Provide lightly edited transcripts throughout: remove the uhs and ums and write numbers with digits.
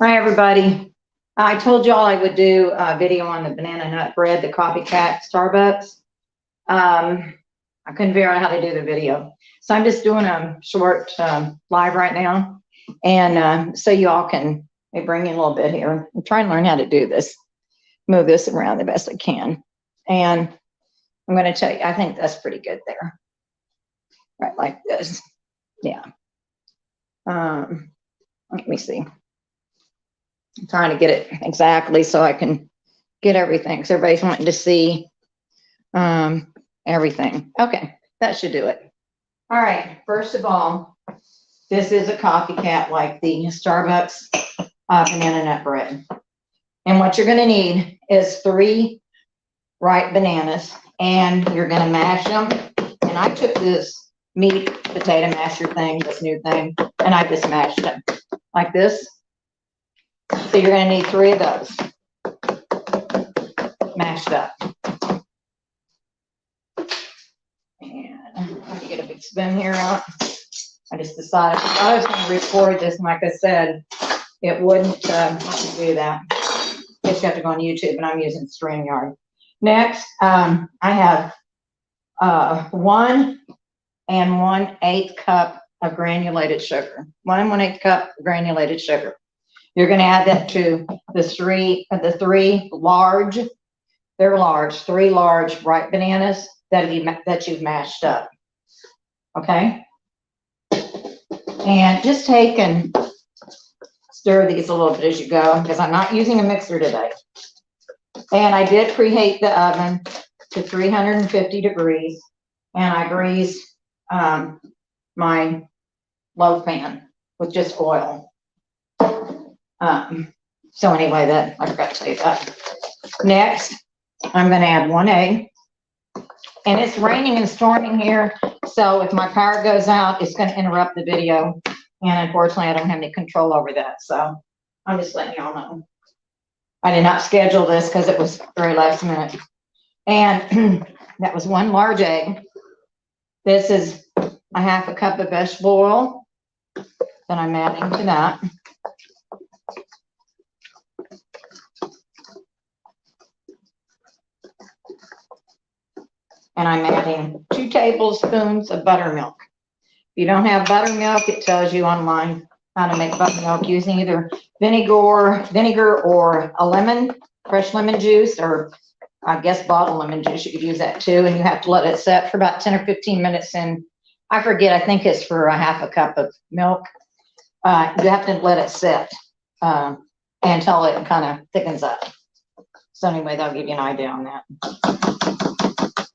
Hi, everybody. I told y'all I would do a video on the banana nut bread, the copycat Starbucks. I couldn't figure out how to do the video. So I'm just doing a short live right now. And so you all can bring in a little bit here. I'm trying to learn how to do this, move this around the best I can. And I'm going to tell you, I think that's pretty good there. Right, like this. Yeah. Let me see. I'm trying to get it exactly so I can get everything. Because everybody's wanting to see everything. Okay, that should do it. All right, first of all, this is a copycat like the Starbucks banana nut bread. And what you're going to need is 3 ripe bananas, and you're going to mash them. And I took this meat potato masher thing, this new thing, and I just mashed them like this. So you're going to need 3 of those mashed up. And let me get a big spoon here out. I just decided I was going to record this, and like I said, it wouldn't let me do that. Just have to go on YouTube, and I'm using StreamYard. Next, I have 1 1/8 cup of granulated sugar. 1 1/8 cup of granulated sugar. You're going to add that to the 3 large, they're large, 3 large ripe bananas that you've mashed up. Okay? And just take and stir these a little bit as you go, because I'm not using a mixer today. And I did preheat the oven to 350 degrees, and I greased my loaf pan with just oil. So anyway, that I forgot to tell you that. Next, I'm going to add 1 egg. And it's raining and storming here, so if my power goes out, it's going to interrupt the video. And unfortunately, I don't have any control over that, so I'm just letting y'all know. I did not schedule this because it was very last minute. And that was 1 large egg. This is a 1/2 cup of vegetable oil that I'm adding to that. And I'm adding 2 tablespoons of buttermilk. If you don't have buttermilk, it tells you online how to make buttermilk using either vinegar or a lemon, fresh lemon juice, or I guess bottled lemon juice. You could use that too. And you have to let it set for about 10 or 15 minutes. And I forget, I think it's for a 1/2 cup of milk. You have to let it sit until it kind of thickens up. So anyway, that'll give you an idea on that.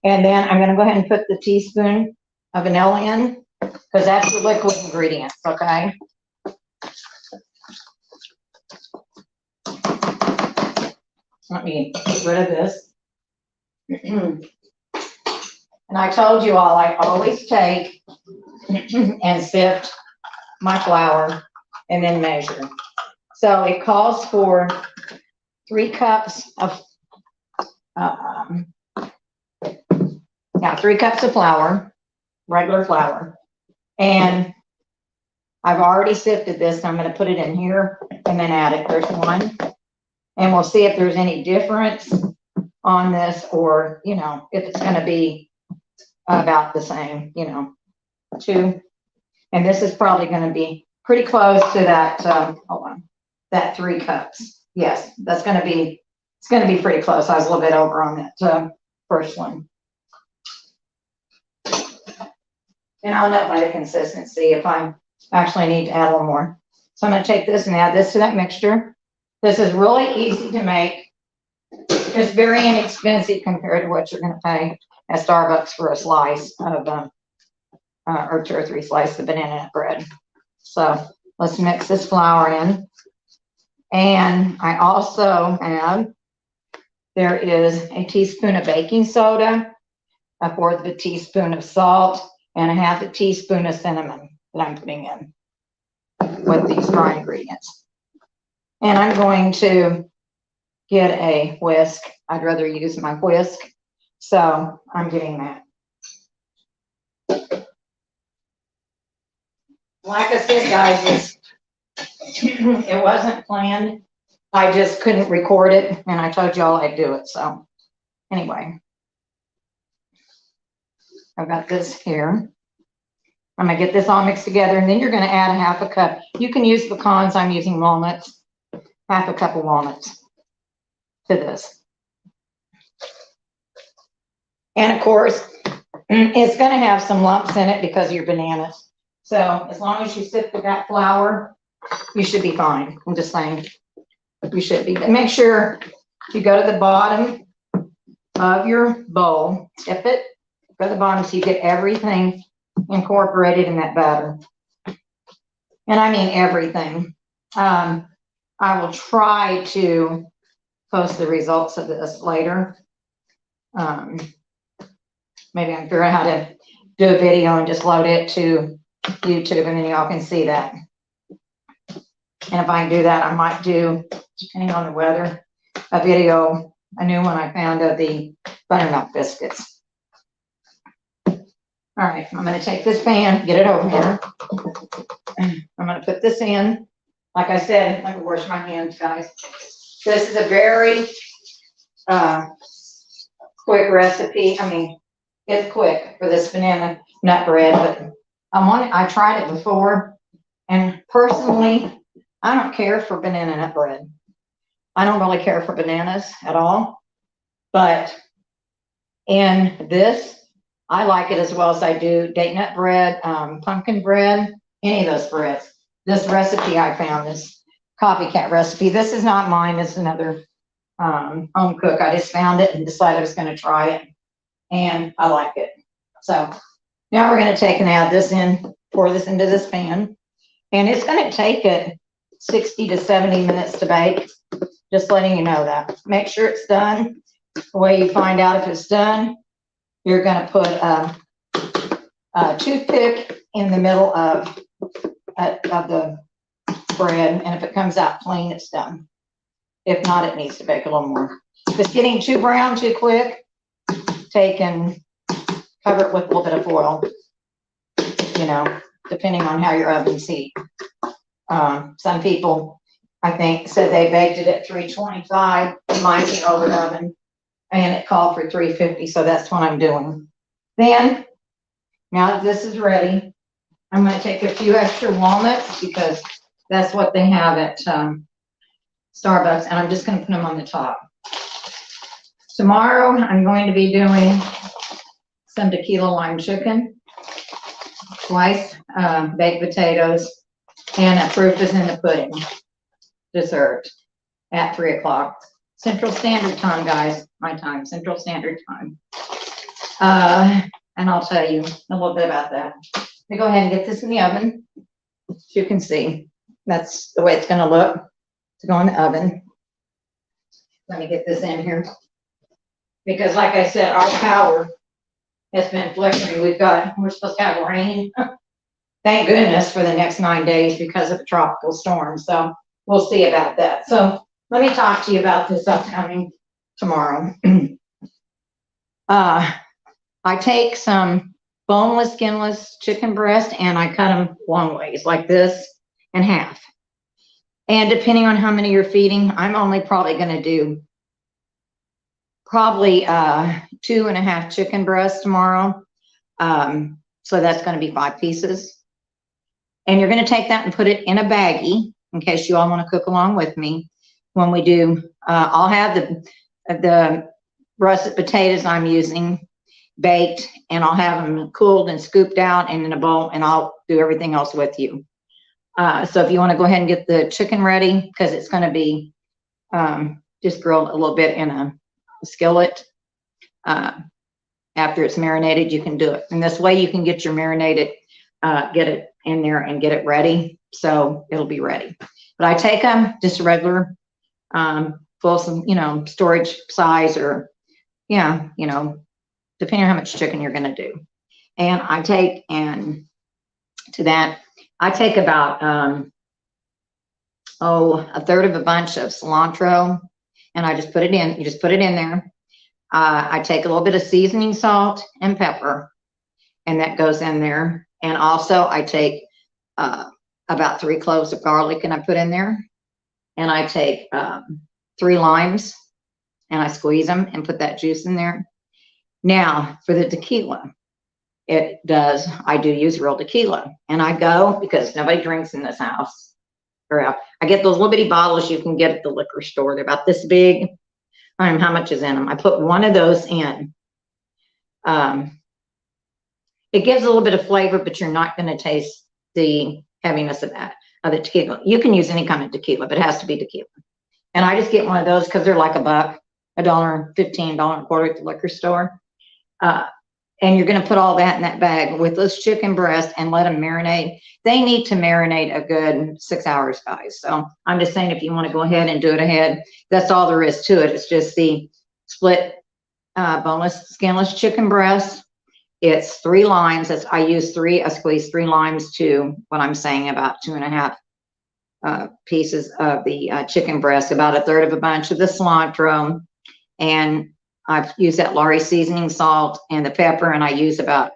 And then I'm going to go ahead and put the teaspoon of vanilla in, because that's the liquid ingredients, okay? Let me get rid of this. And I told you all, I always take and sift my flour and then measure. So it calls for 3 cups of 3 cups of flour, regular flour. And I've already sifted this, so I'm going to put it in here and then add it. There's 1. And we'll see if there's any difference on this, or, you know, if it's going to be about the same, you know, 2. And this is probably going to be pretty close to that, hold on, that 3 cups. Yes, that's going to be, it's going to be pretty close. I was a little bit over on that first one. And I'll know by the consistency if I actually need to add a little more. So I'm going to take this and add this to that mixture. This is really easy to make. It's very inexpensive compared to what you're going to pay at Starbucks for a slice of, or 2 or 3 slices of banana nut bread. So let's mix this flour in. And I also have, there is a teaspoon of baking soda, 1/4 of a teaspoon of salt, and a 1/2 teaspoon of cinnamon that I'm putting in with these dry ingredients. And I'm going to get a whisk. I'd rather use my whisk, so I'm getting that. Like I said, guys, It wasn't planned. I just couldn't record it, and I told y'all I'd do it. So anyway, I've got this here. I'm gonna get this all mixed together, and then you're gonna add a half a cup. You can use pecans. I'm using walnuts. Half a cup of walnuts to this. And of course, it's going to have some lumps in it because of your bananas. So as long as you sift with that flour, you should be fine. I'm just saying, you should be. But make sure you go to the bottom of your bowl, tip it, go to the bottom so you get everything incorporated in that batter. And I mean everything. I will try to post the results of this later. Maybe I can figure out how to do a video and just load it to YouTube, and then y'all can see that. And if I can do that, I might do, depending on the weather, a video, a new one I found of the butternut biscuits. All right, I'm going to take this pan, get it over here. I'm going to put this in. Like I said, let me wash my hands, guys. This is a very quick recipe. I mean, it's quick for this banana nut bread, but I tried it before, and personally, I don't care for banana nut bread. I don't really care for bananas at all, but in this, I like it as well as I do date nut bread, pumpkin bread, any of those breads. This recipe I found, this copycat recipe. This is not mine. This is another home cook. I just found it and decided I was going to try it, and I like it. So now we're going to take and add this in, pour this into this pan, and it's going to take it 60 to 70 minutes to bake. Just letting you know that. Make sure it's done. The way you find out if it's done, you're going to put a toothpick in the middle of the bread, and if it comes out clean, it's done. If not, it needs to bake a little more. If it's getting too brown too quick, take and cover it with a little bit of foil, you know, depending on how your oven's heat. Some people, I think, said they baked it at 325 in my oven oven, and it called for 350, so that's what I'm doing. Then, now that this is ready, I'm going to take a few extra walnuts because that's what they have at Starbucks, and I'm just going to put them on the top. Tomorrow, I'm going to be doing some tequila lime chicken, twice baked potatoes, and a proof is in the pudding dessert at 3 o'clock. Central Standard Time, guys. My time, Central Standard Time. And I'll tell you a little bit about that. Let me go ahead and get this in the oven. As you can see, that's the way it's going to look to go in the oven. Let me get this in here. Because like I said, our power has been flickering. We're supposed to have rain. Thank goodness for the next 9 days because of a tropical storm. So we'll see about that. So let me talk to you about this upcoming tomorrow. I take some boneless, skinless chicken breast and I cut them long ways like this in half. And depending on how many you're feeding, I'm only probably going to do probably 2.5 chicken breasts tomorrow. So that's going to be 5 pieces. And you're going to take that and put it in a baggie in case you all want to cook along with me. When we do, I'll have the russet potatoes I'm using baked, and I'll have them cooled and scooped out and in a bowl, and I'll do everything else with you. So if you want to go ahead and get the chicken ready, because it's going to be just grilled a little bit in a skillet. After it's marinated, you can do it. And this way you can get your marinated, get it in there and get it ready. So it'll be ready. But I take them just a regular, full some, storage size or, depending on how much chicken you're going to do. And I take, and to that, I take about, a third of a bunch of cilantro, and I just put it in. You just put it in there. I take a little bit of seasoning salt and pepper, and that goes in there. And also I take a about 3 cloves of garlic and I put in there. And I take 3 limes and I squeeze them and put that juice in there. Now for the tequila, I do use real tequila. And I go, because nobody drinks in this house. I get those little bitty bottles you can get at the liquor store. They're about this big. I don't know how much is in them. I put one of those in. It gives a little bit of flavor, but you're not going to taste the heaviness of that, of the tequila. You can use any kind of tequila, but it has to be tequila. And I just get one of those because they're like $1, $1.15, $1.25 at the liquor store. And you're going to put all that in that bag with those chicken breasts and let them marinate. They need to marinate a good 6 hours, guys. So I'm just saying, if you want to go ahead and do it ahead, that's all there is to it. It's just the split boneless, skinless chicken breast. It's 3 limes. I squeeze 3 limes to what I'm saying, about 2.5 pieces of the chicken breast, about 1/3 of a bunch of the cilantro, and I've used that Lawry seasoning salt and the pepper, and I use about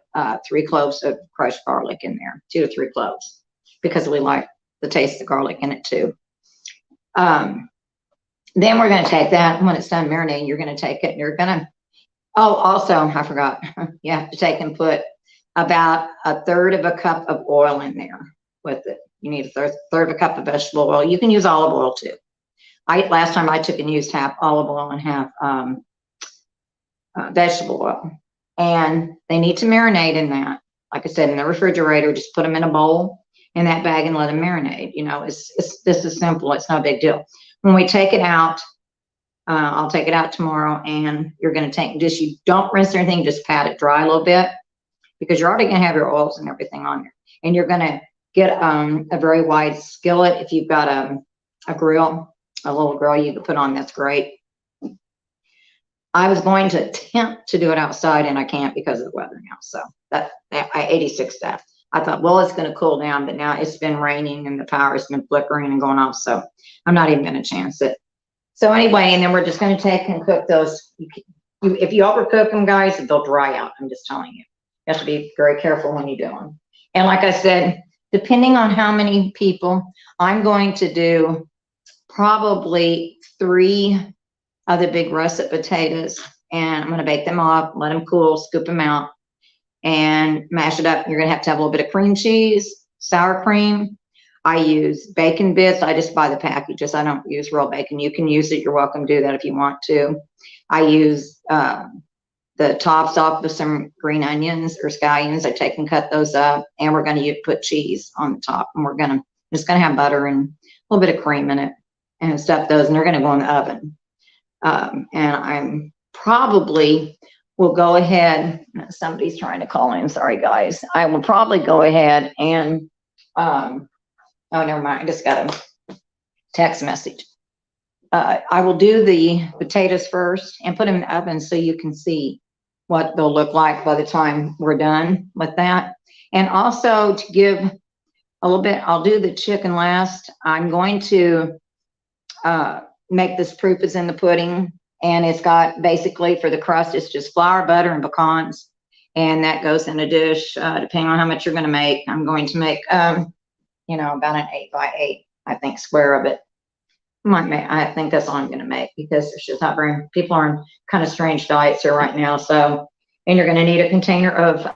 3 cloves of crushed garlic in there, 2 to 3 cloves, because we like the taste of garlic in it too. Then we're going to take that, when it's done marinating, you're going to take it and you're going to, oh, also, I forgot, you have to take and put about 1/3 of a cup of oil in there with it. You need 1/3 of a cup of vegetable oil. You can use olive oil too. Last time I took and used half olive oil and half vegetable oil, and they need to marinate in that. Like I said, in the refrigerator, just put them in a bowl in that bag and let them marinate. You know, this is simple. It's no big deal. When we take it out, I'll take it out tomorrow, and you're going to take, you don't rinse or anything, just pat it dry a little bit, because you're already going to have your oils and everything on there. And you're going to get a very wide skillet. If you've got a grill, a little grill you can put on, that's great. I was going to attempt to do it outside, and I can't because of the weather now. So I 86 that. I thought, well, it's going to cool down, but now it's been raining and the power's been flickering and going off. So I'm not even going to chance it. So anyway, and then we're just going to take and cook those. If you overcook them, guys, they'll dry out. I'm just telling you. You have to be very careful when you do them. And like I said, depending on how many people, I'm going to do probably 3 of the big russet potatoes, and I'm going to bake them off, let them cool, scoop them out, and mash it up. You're going to have a little bit of cream cheese, sour cream. I use bacon bits. I just buy the packages. I don't use real bacon. You can use it. You're welcome to do that if you want to. I use the tops off with some green onions or scallions. I take and cut those up, and we're going to put cheese on the top, and we're just going to have butter and a little bit of cream in it and stuff those, and they're going to go in the oven. And I'm probably will go ahead. Somebody's trying to call in. Sorry, guys. I will probably go ahead and, oh, never mind. I just got a text message. I will do the potatoes first and put them in the oven so you can see what they'll look like by the time we're done with that. And also, to give a little bit, I'll do the chicken last. I'm going to make this proof is in the pudding, and it's got basically, for the crust, it's just flour, butter, and pecans, and that goes in a dish. Depending on how much you're going to make, I'm going to make you know, about an 8 by 8, I think, square of it. I think that's all I'm going to make, because there's just not very, people are on kind of strange diets here right now. So, and you're going to need a container of